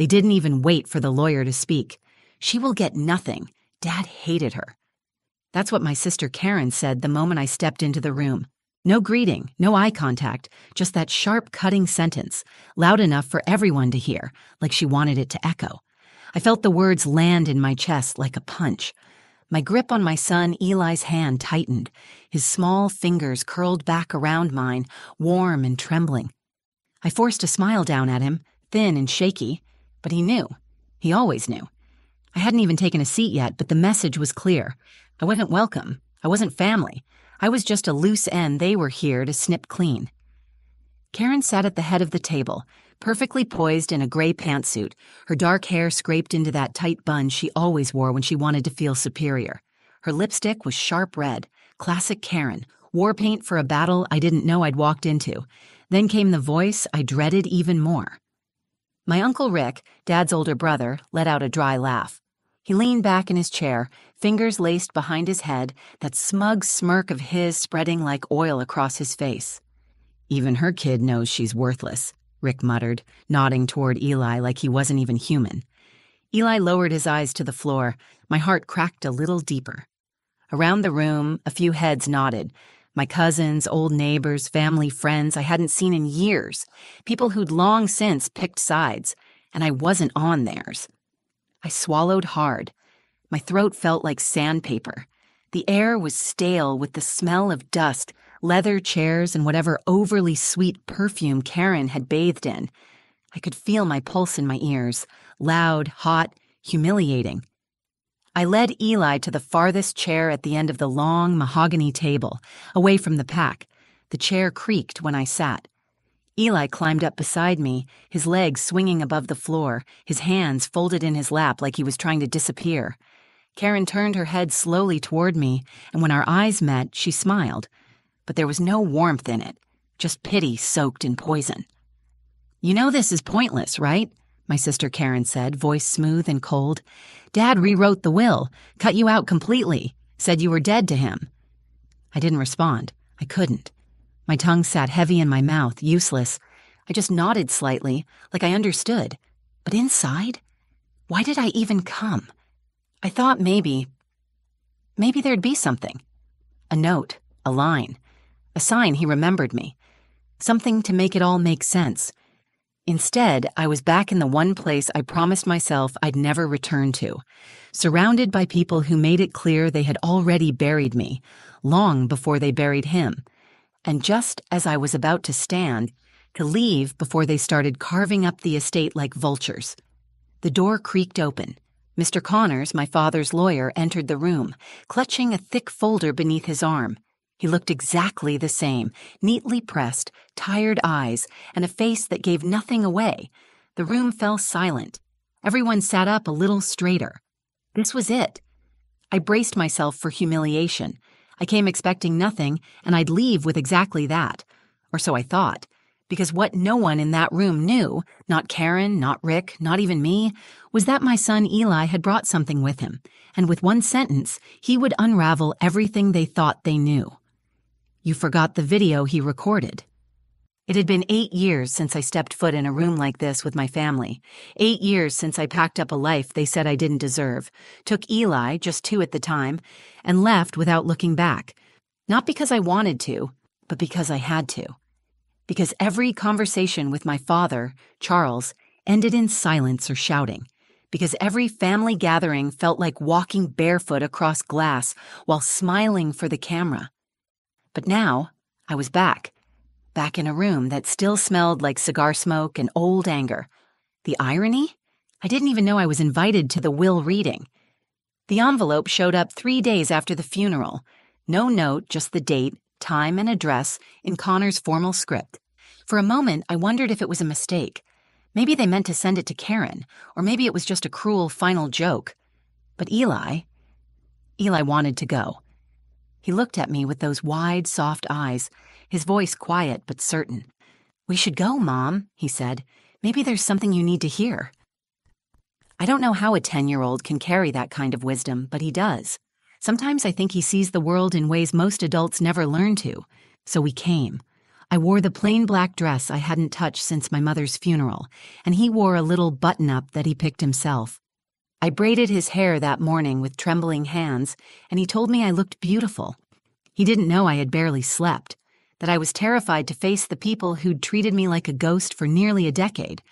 They didn't even wait for the lawyer to speak. She will get nothing. Dad hated her. That's what my sister Karen said the moment I stepped into the room. No greeting, no eye contact, just that sharp, cutting sentence, loud enough for everyone to hear, like she wanted it to echo. I felt the words land in my chest like a punch. My grip on my son Eli's hand tightened. His small fingers curled back around mine, warm and trembling. I forced a smile down at him, thin and shaky, but he knew. He always knew. I hadn't even taken a seat yet, but the message was clear. I wasn't welcome. I wasn't family. I was just a loose end they were here to snip clean. Karen sat at the head of the table, perfectly poised in a gray pantsuit, her dark hair scraped into that tight bun she always wore when she wanted to feel superior. Her lipstick was sharp red, classic Karen, war paint for a battle I didn't know I'd walked into. Then came the voice I dreaded even more. My Uncle Rick, Dad's older brother, let out a dry laugh. He leaned back in his chair, fingers laced behind his head, that smug smirk of his spreading like oil across his face. Even her kid knows she's worthless, Rick muttered, nodding toward Eli like he wasn't even human. Eli lowered his eyes to the floor. My heart cracked a little deeper. Around the room, a few heads nodded. My cousins, old neighbors, family friends I hadn't seen in years, people who'd long since picked sides, and I wasn't on theirs. I swallowed hard. My throat felt like sandpaper. The air was stale with the smell of dust, leather chairs, and whatever overly sweet perfume Karen had bathed in. I could feel my pulse in my ears, loud, hot, humiliating. I led Eli to the farthest chair at the end of the long mahogany table, away from the pack. The chair creaked when I sat. Eli climbed up beside me, his legs swinging above the floor, his hands folded in his lap like he was trying to disappear. Karen turned her head slowly toward me, and when our eyes met, she smiled. But there was no warmth in it, just pity soaked in poison. "You know this is pointless, right?" my sister Karen said, voice smooth and cold. "Dad rewrote the will, cut you out completely, said you were dead to him." I didn't respond. I couldn't. My tongue sat heavy in my mouth, useless. I just nodded slightly, like I understood. But inside, why did I even come? I thought maybe there'd be something. A note, a line, a sign he remembered me. Something to make it all make sense. Instead, I was back in the one place I promised myself I'd never return to, surrounded by people who made it clear they had already buried me, long before they buried him. And just as I was about to stand, to leave before they started carving up the estate like vultures, the door creaked open. Mr. Connors, my father's lawyer, entered the room, clutching a thick folder beneath his arm. He looked exactly the same, neatly pressed, tired eyes, and a face that gave nothing away. The room fell silent. Everyone sat up a little straighter. This was it. I braced myself for humiliation. I came expecting nothing, and I'd leave with exactly that. Or so I thought. Because what no one in that room knew, not Karen, not Rick, not even me, was that my son Eli had brought something with him, and with one sentence, he would unravel everything they thought they knew. "You forgot the video he recorded." It had been 8 years since I stepped foot in a room like this with my family. 8 years since I packed up a life they said I didn't deserve, took Eli, just 2 at the time, and left without looking back. Not because I wanted to, but because I had to. Because every conversation with my father, Charles, ended in silence or shouting. Because every family gathering felt like walking barefoot across glass while smiling for the camera. But now, I was back in a room that still smelled like cigar smoke and old anger. The irony? I didn't even know I was invited to the will reading. The envelope showed up 3 days after the funeral. No note, just the date, time, and address in Connor's formal script. For a moment, I wondered if it was a mistake. Maybe they meant to send it to Karen, or maybe it was just a cruel final joke. But Eli wanted to go. He looked at me with those wide, soft eyes, his voice quiet but certain. "We should go, Mom," he said. "Maybe there's something you need to hear." I don't know how a 10-year-old can carry that kind of wisdom, but he does. Sometimes I think he sees the world in ways most adults never learn to. So we came. I wore the plain black dress I hadn't touched since my mother's funeral, and he wore a little button-up that he picked himself. I braided his hair that morning with trembling hands, and he told me I looked beautiful. He didn't know I had barely slept, that I was terrified to face the people who'd treated me like a ghost for nearly a decade.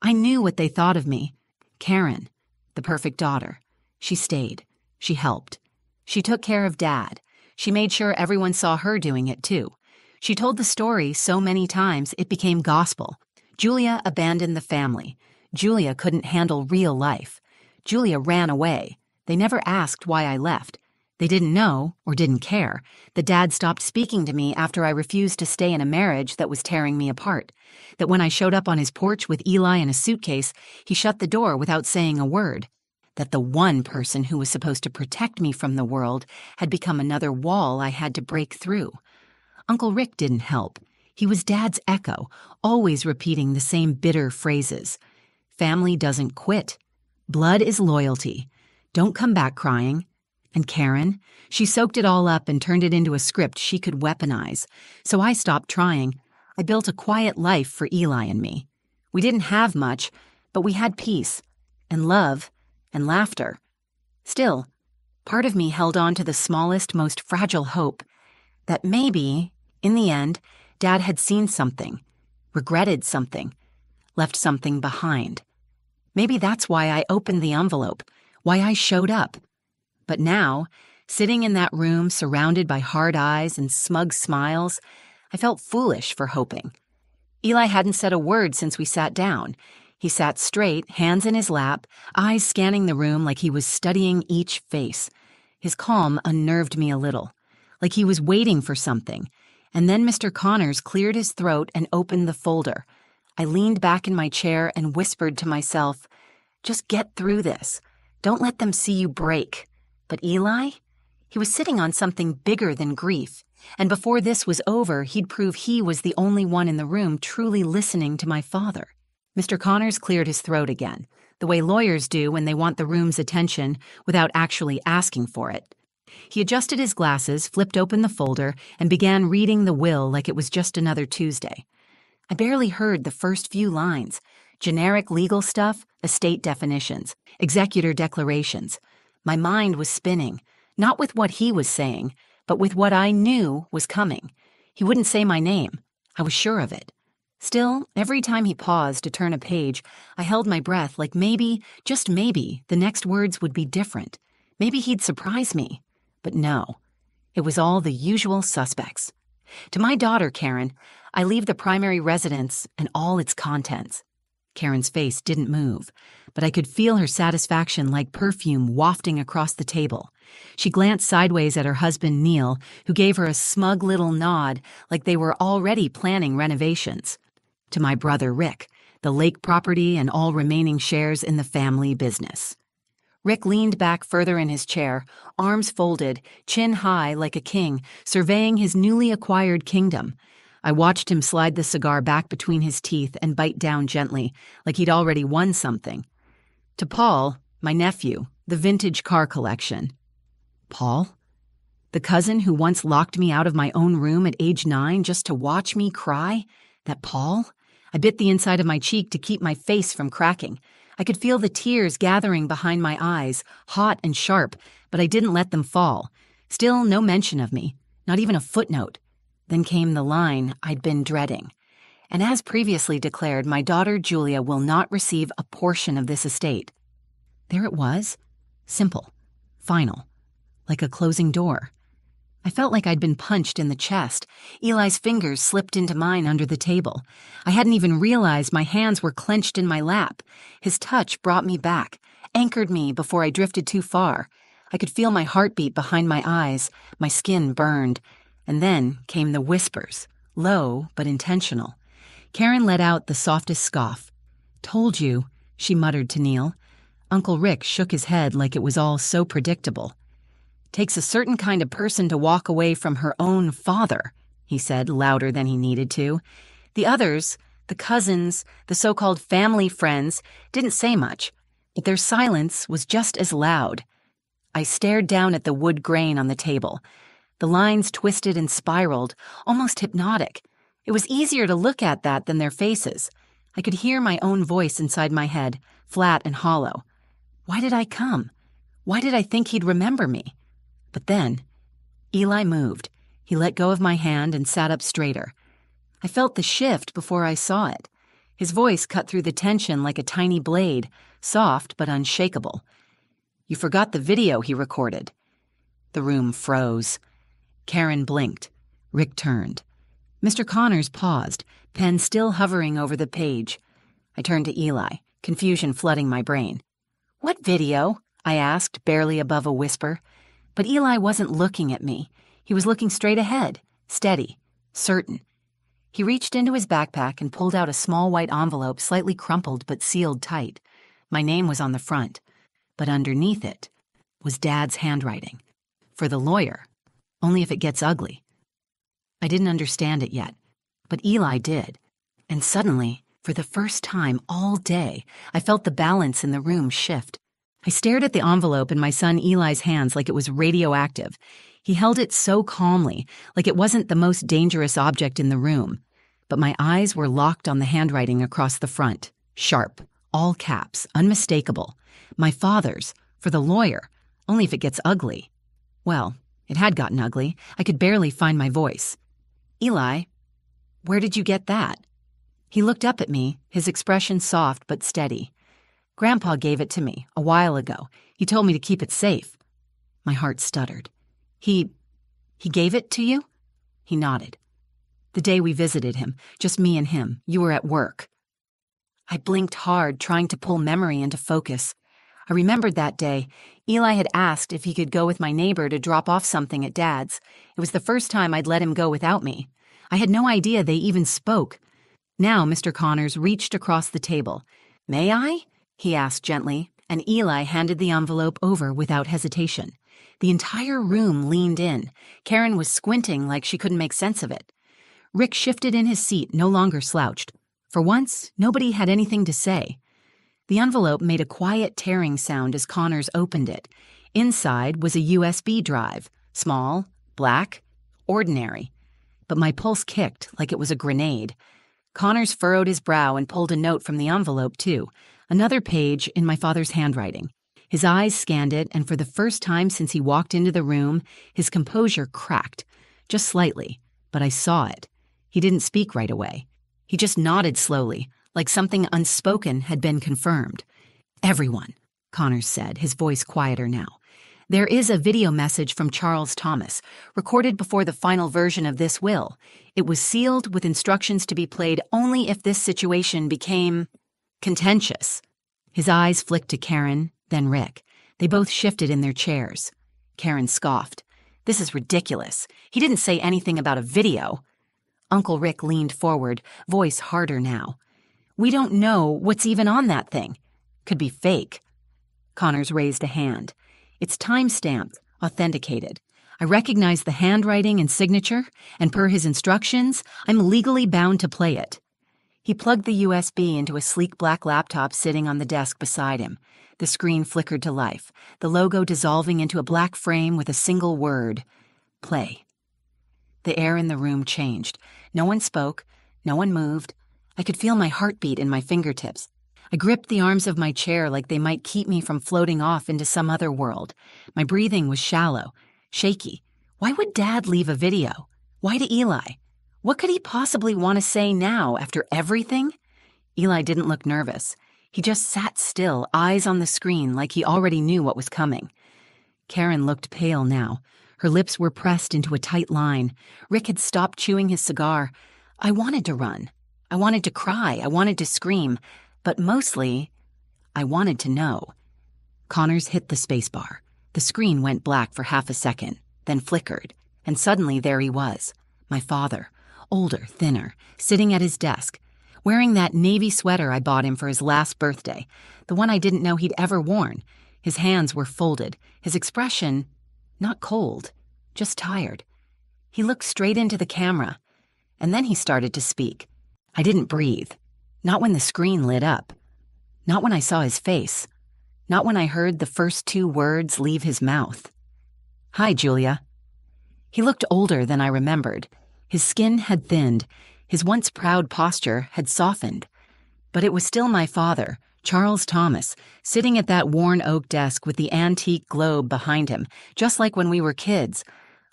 I knew what they thought of me. Karen, the perfect daughter. She stayed. She helped. She took care of Dad. She made sure everyone saw her doing it, too. She told the story so many times it became gospel. Julia abandoned the family. Julia couldn't handle real life. Julia ran away. They never asked why I left. They didn't know, or didn't care, that Dad stopped speaking to me after I refused to stay in a marriage that was tearing me apart. That when I showed up on his porch with Eli in a suitcase, he shut the door without saying a word. That the one person who was supposed to protect me from the world had become another wall I had to break through. Uncle Rick didn't help. He was Dad's echo, always repeating the same bitter phrases. Family doesn't quit. Blood is loyalty. Don't come back crying. And Karen, she soaked it all up and turned it into a script she could weaponize. So I stopped trying. I built a quiet life for Eli and me. We didn't have much, but we had peace, and love, and laughter. Still, part of me held on to the smallest, most fragile hope that maybe, in the end, Dad had seen something, regretted something, left something behind. Maybe that's why I opened the envelope, why I showed up. But now, sitting in that room surrounded by hard eyes and smug smiles, I felt foolish for hoping. Eli hadn't said a word since we sat down. He sat straight, hands in his lap, eyes scanning the room like he was studying each face. His calm unnerved me a little, like he was waiting for something. And then Mr. Connors cleared his throat and opened the folder. I leaned back in my chair and whispered to myself, "Just get through this. Don't let them see you break." But Eli? He was sitting on something bigger than grief. And before this was over, he'd prove he was the only one in the room truly listening to my father. Mr. Connors cleared his throat again, the way lawyers do when they want the room's attention without actually asking for it. He adjusted his glasses, flipped open the folder, and began reading the will like it was just another Tuesday. I barely heard the first few lines. Generic legal stuff, estate definitions, executor declarations. My mind was spinning, not with what he was saying, but with what I knew was coming. He wouldn't say my name. I was sure of it. Still, every time he paused to turn a page, I held my breath like maybe, just maybe, the next words would be different. Maybe he'd surprise me. But no, it was all the usual suspects. To my daughter, Karen, I leave the primary residence and all its contents. Karen's face didn't move, but I could feel her satisfaction like perfume wafting across the table. She glanced sideways at her husband, Neil, who gave her a smug little nod like they were already planning renovations. To my brother, Rick, the lake property and all remaining shares in the family business. Rick leaned back further in his chair, arms folded, chin high like a king, surveying his newly acquired kingdom. I watched him slide the cigar back between his teeth and bite down gently, like he'd already won something. To Paul, my nephew, the vintage car collection. Paul? The cousin who once locked me out of my own room at age 9 just to watch me cry? That Paul? I bit the inside of my cheek to keep my face from cracking. I could feel the tears gathering behind my eyes, hot and sharp, but I didn't let them fall. Still no mention of me, not even a footnote. Then came the line I'd been dreading. And as previously declared, my daughter Julia will not receive a portion of this estate. There it was. Simple. Final. Like a closing door. I felt like I'd been punched in the chest. Eli's fingers slipped into mine under the table. I hadn't even realized my hands were clenched in my lap. His touch brought me back, anchored me before I drifted too far. I could feel my heartbeat behind my eyes. My skin burned. And then came the whispers, low but intentional. Karen let out the softest scoff. "Told you," she muttered to Neil. Uncle Rick shook his head like it was all so predictable. "Takes a certain kind of person to walk away from her own father," he said louder than he needed to. The others, the cousins, the so-called family friends, didn't say much, but their silence was just as loud. I stared down at the wood grain on the table. The lines twisted and spiraled, almost hypnotic. It was easier to look at that than their faces. I could hear my own voice inside my head, flat and hollow. Why did I come? Why did I think he'd remember me? But then, Eli moved. He let go of my hand and sat up straighter. I felt the shift before I saw it. His voice cut through the tension like a tiny blade, soft but unshakable. "You forgot the video he recorded." The room froze. Karen blinked. Rick turned. Mr. Connors paused, pen still hovering over the page. I turned to Eli, confusion flooding my brain. "What video?" I asked, barely above a whisper. But Eli wasn't looking at me. He was looking straight ahead, steady, certain. He reached into his backpack and pulled out a small white envelope slightly crumpled but sealed tight. My name was on the front, but underneath it was Dad's handwriting. For the lawyer, only if it gets ugly. I didn't understand it yet, but Eli did. And suddenly, for the first time all day, I felt the balance in the room shift. I stared at the envelope in my son Eli's hands like it was radioactive. He held it so calmly, like it wasn't the most dangerous object in the room. But my eyes were locked on the handwriting across the front. Sharp, all caps, unmistakable. My father's, for the lawyer, only if it gets ugly. Well, it had gotten ugly. I could barely find my voice. "Eli, where did you get that?" He looked up at me, his expression soft but steady. "Grandpa gave it to me a while ago. He told me to keep it safe." My heart stuttered. He gave it to you?" He nodded. "The day we visited him, just me and him, you were at work." I blinked hard, trying to pull memory into focus. I remembered that day. Eli had asked if he could go with my neighbor to drop off something at Dad's. It was the first time I'd let him go without me. I had no idea they even spoke. Now Mr. Connors reached across the table. "May I?" he asked gently, and Eli handed the envelope over without hesitation. The entire room leaned in. Karen was squinting like she couldn't make sense of it. Rick shifted in his seat, no longer slouched. For once, nobody had anything to say. The envelope made a quiet tearing sound as Connors opened it. Inside was a USB drive, small, black, ordinary. But my pulse kicked like it was a grenade. Connors furrowed his brow and pulled a note from the envelope, too. Another page in my father's handwriting. His eyes scanned it, and for the first time since he walked into the room, his composure cracked. Just slightly, but I saw it. He didn't speak right away. He just nodded slowly, like something unspoken had been confirmed. "Everyone," Connors said, his voice quieter now. "There is a video message from Charles Thomas, recorded before the final version of this will. It was sealed with instructions to be played only if this situation became contentious." His eyes flicked to Karen, then Rick. They both shifted in their chairs. Karen scoffed. "This is ridiculous. He didn't say anything about a video." Uncle Rick leaned forward, voice harder now. "We don't know what's even on that thing. Could be fake." Connors raised a hand. "It's time-stamped, authenticated. I recognize the handwriting and signature, and per his instructions, I'm legally bound to play it." He plugged the USB into a sleek black laptop sitting on the desk beside him. The screen flickered to life, the logo dissolving into a black frame with a single word: play. The air in the room changed. No one spoke, no one moved. I could feel my heartbeat in my fingertips. I gripped the arms of my chair like they might keep me from floating off into some other world. My breathing was shallow, shaky. Why would Dad leave a video? Why to Eli? What could he possibly want to say now after everything? Eli didn't look nervous. He just sat still, eyes on the screen like he already knew what was coming. Karen looked pale now. Her lips were pressed into a tight line. Rick had stopped chewing his cigar. I wanted to run. I wanted to cry. I wanted to scream. But mostly, I wanted to know. Connors hit the spacebar. The screen went black for half a second, then flickered, and suddenly there he was, my father, older, thinner, sitting at his desk, wearing that navy sweater I bought him for his last birthday, the one I didn't know he'd ever worn. His hands were folded, his expression not cold, just tired. He looked straight into the camera, and then he started to speak. I didn't breathe. Not when the screen lit up. Not when I saw his face. Not when I heard the first two words leave his mouth. "Hi, Julia." He looked older than I remembered. His skin had thinned. His once proud posture had softened. But it was still my father, Charles Thomas, sitting at that worn oak desk with the antique globe behind him, just like when we were kids.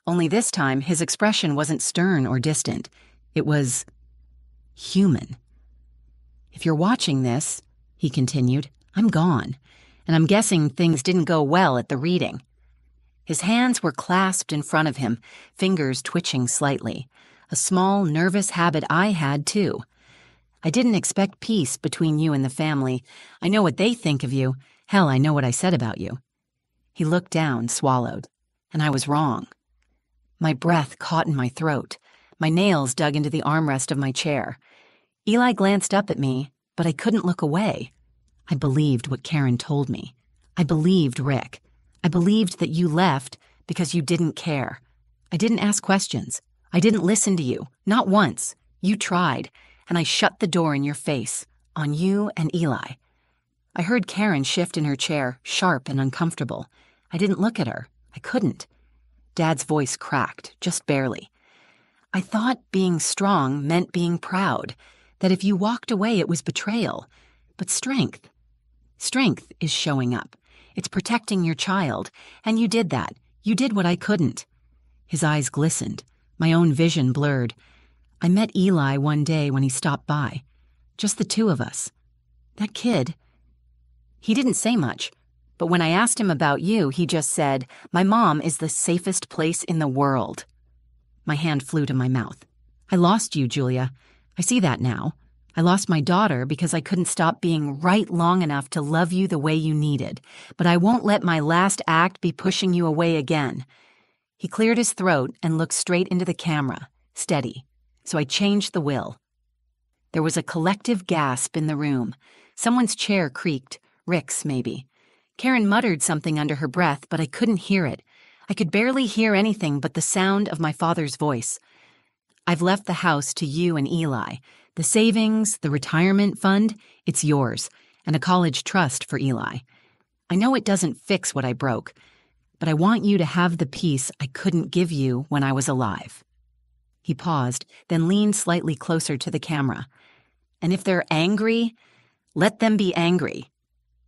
Only this time, his expression wasn't stern or distant. It was human. "If you're watching this," he continued, "I'm gone, and I'm guessing things didn't go well at the reading." His hands were clasped in front of him, fingers twitching slightly. A small, nervous habit I had, too. "I didn't expect peace between you and the family. I know what they think of you. Hell, I know what I said about you." He looked down, swallowed. And I was wrong. My breath caught in my throat. My nails dug into the armrest of my chair. Eli glanced up at me, but I couldn't look away. I believed what Karen told me. I believed Rick. I believed that you left because you didn't care. I didn't ask questions. I didn't listen to you, not once. You tried, and I shut the door in your face, on you and Eli. I heard Karen shift in her chair, sharp and uncomfortable. I didn't look at her. I couldn't. Dad's voice cracked, just barely. "I thought being strong meant being proud, that if you walked away it was betrayal. But strength is showing up. It's protecting your child, and you did that. You did what I couldn't." His eyes glistened. My own vision blurred. I met Eli one day when he stopped by. Just the two of us. That kid. He didn't say much, but when I asked him about you, he just said, "My mom is the safest place in the world." My hand flew to my mouth. "I lost you, Julia. I see that now. I lost my daughter because I couldn't stop being right long enough to love you the way you needed. But I won't let my last act be pushing you away again." He cleared his throat and looked straight into the camera, steady. So I changed the will. There was a collective gasp in the room. Someone's chair creaked. Rick's, maybe. Karen muttered something under her breath, but I couldn't hear it. I could barely hear anything but the sound of my father's voice. "I've left the house to you and Eli. The savings, the retirement fund, it's yours, and a college trust for Eli. I know it doesn't fix what I broke, but I want you to have the peace I couldn't give you when I was alive." He paused, then leaned slightly closer to the camera. "And if they're angry, let them be angry.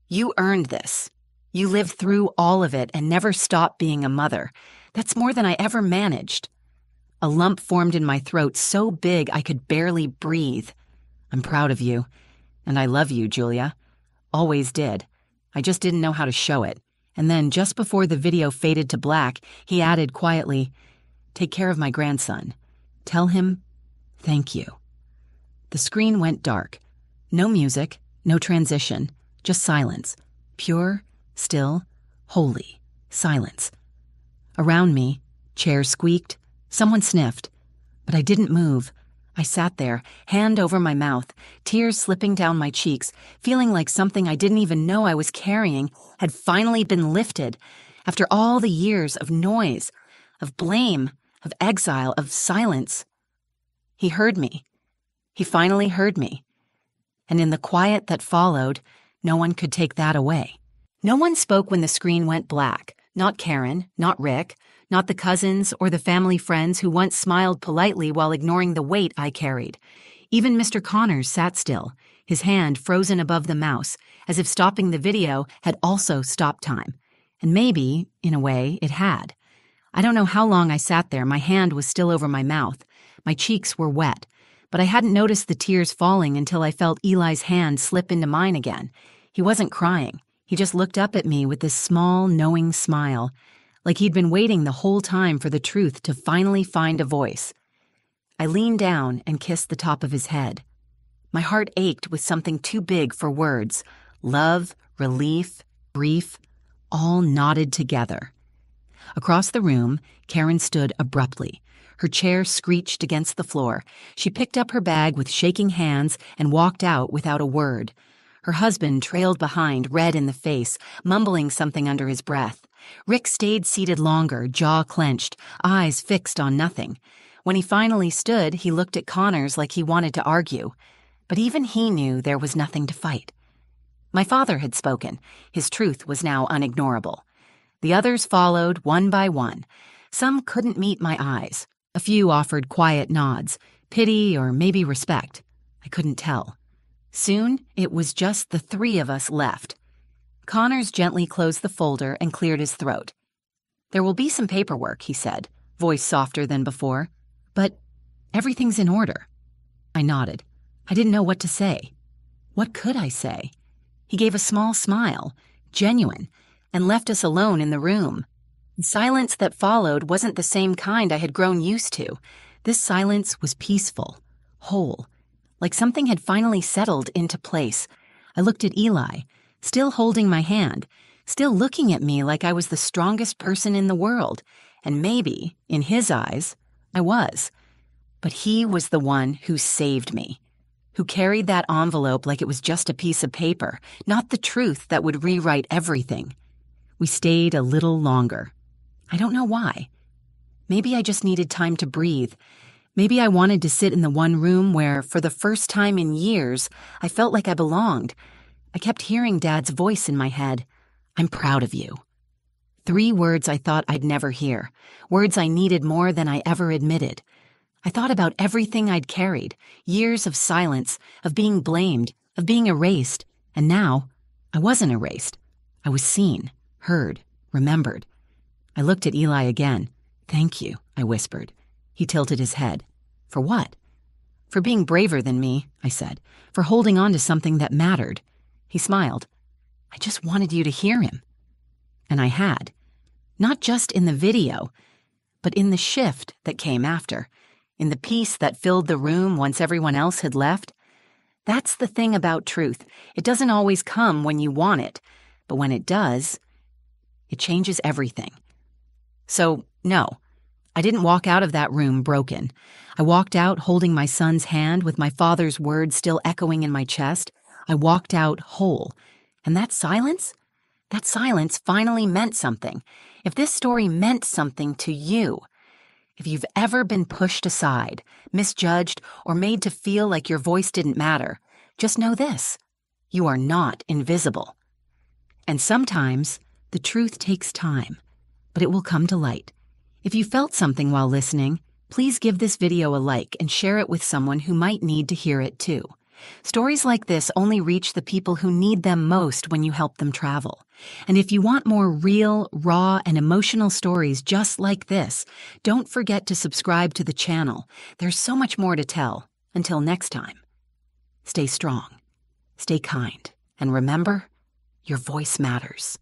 You earned this. You lived through all of it and never stopped being a mother. That's more than I ever managed." A lump formed in my throat so big I could barely breathe. "I'm proud of you. And I love you, Julia. Always did. I just didn't know how to show it." And then, just before the video faded to black, he added quietly, "Take care of my grandson. Tell him, thank you." The screen went dark. No music, no transition, just silence. Pure, still, holy silence. Around me, chairs squeaked, someone sniffed, but I didn't move. I sat there, hand over my mouth, tears slipping down my cheeks, feeling like something I didn't even know I was carrying had finally been lifted after all the years of noise, of blame, of exile, of silence. He heard me. He finally heard me. And in the quiet that followed, no one could take that away. No one spoke when the screen went black. Not Karen, not Rick, not the cousins or the family friends who once smiled politely while ignoring the weight I carried. Even Mr. Connors sat still, his hand frozen above the mouse, as if stopping the video had also stopped time. And maybe, in a way, it had. I don't know how long I sat there. My hand was still over my mouth. My cheeks were wet, but I hadn't noticed the tears falling until I felt Eli's hand slip into mine again. He wasn't crying. He just looked up at me with this small, knowing smile, like he'd been waiting the whole time for the truth to finally find a voice. I leaned down and kissed the top of his head. My heart ached with something too big for words. Love, relief, grief, all knotted together. Across the room, Karen stood abruptly. Her chair screeched against the floor. She picked up her bag with shaking hands and walked out without a word. Her husband trailed behind, red in the face, mumbling something under his breath. Rick stayed seated longer, jaw clenched, eyes fixed on nothing. When he finally stood, he looked at Connors like he wanted to argue. But even he knew there was nothing to fight. My father had spoken. His truth was now unignorable. The others followed, one by one. Some couldn't meet my eyes. A few offered quiet nods. Pity or maybe respect. I couldn't tell. Soon, it was just the three of us left. Connors gently closed the folder and cleared his throat. "There will be some paperwork," he said, voice softer than before. "But everything's in order." I nodded. I didn't know what to say. What could I say? He gave a small smile, genuine, and left us alone in the room. The silence that followed wasn't the same kind I had grown used to. This silence was peaceful, whole, like something had finally settled into place. I looked at Eli, still holding my hand, still looking at me like I was the strongest person in the world, and maybe, in his eyes, I was. But he was the one who saved me, who carried that envelope like it was just a piece of paper, not the truth that would rewrite everything. We stayed a little longer. I don't know why. Maybe I just needed time to breathe. Maybe I wanted to sit in the one room where, for the first time in years, I felt like I belonged. I kept hearing Dad's voice in my head. "I'm proud of you." 3 words I thought I'd never hear, words I needed more than I ever admitted. I thought about everything I'd carried, years of silence, of being blamed, of being erased, and now I wasn't erased. I was seen, heard, remembered. I looked at Eli again. "Thank you," I whispered. He tilted his head. "For what?" "For being braver than me," I said, "for holding on to something that mattered." He smiled. "I just wanted you to hear him." And I had. Not just in the video, but in the shift that came after, in the peace that filled the room once everyone else had left. That's the thing about truth. It doesn't always come when you want it, but when it does, it changes everything. So, no, I didn't walk out of that room broken. I walked out holding my son's hand with my father's words still echoing in my chest. I walked out whole. And that silence finally meant something. If this story meant something to you, if you've ever been pushed aside, misjudged, or made to feel like your voice didn't matter, just know this: you are not invisible. And sometimes the truth takes time, but it will come to light. If you felt something while listening, please give this video a like and share it with someone who might need to hear it too. Stories like this only reach the people who need them most when you help them travel. And if you want more real, raw, and emotional stories just like this, don't forget to subscribe to the channel. There's so much more to tell. Until next time, stay strong, stay kind, and remember, your voice matters.